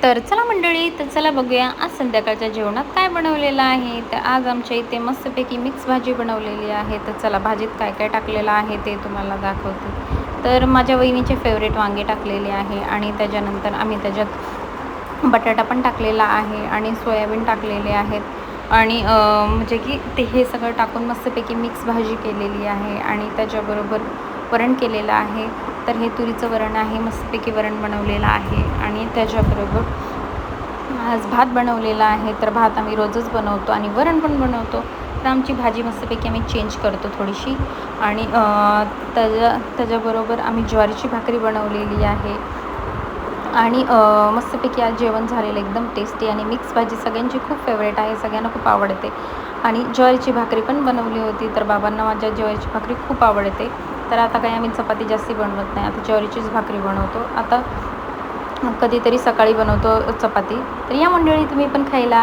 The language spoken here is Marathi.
तर चला मंडळी, तर चला बघूया आज संध्याकाळच्या जेवणात काय बनवलेलं आहे. तर आज आमच्या इथे मस्तपैकी मिक्स भाजी बनवलेली आहे. तर चला भाजीत काय काय टाकलेलं आहे ते तुम्हाला दाखवते. तर माझ्या वहिनीचे फेवरेट वांगे टाकलेले आहे आणि त्याच्यानंतर आम्ही त्याच्यात बटाटा पण टाकलेला आहे आणि सोयाबीन टाकलेले आहेत आणि म्हणजे की ते हे सगळं टाकून मस्तपैकी मिक्स भाजी केलेली आहे आणि त्याच्याबरोबर वरण केलेलं आहे. तर हे तुरीचं वरण आहे, मस्तपैकी वरण बनवलेलं आहे आणि त्याच्याबरोबर आज भात बनवलेला आहे. तर भात आम्ही रोजच बनवतो आणि वरण पण बनवतो. तर आमची भाजी मस्तपैकी आम्ही चेंज करतो थोडीशी आणि त्याच्याबरोबर आम्ही ज्वारीची भाकरी बनवलेली आहे आणि मस्तपैकी आज जेवण झालेलं एकदम टेस्टी आणि मिक्स भाजी सगळ्यांची खूप फेवरेट आहे, सगळ्यांना खूप आवडते आणि ज्वारीची भाकरी पण बनवली होती. तर बाबांना माझ्या ज्वारीची भाकरी खूप आवडते. तर आता काही आम्ही चपाती जास्ती बनवत नाही, आता ज्वारीचीच भाकरी बनवतो. आता कधीतरी सकाळी बनवतो चपाती. तर या मंडळी तुम्ही पण खायला.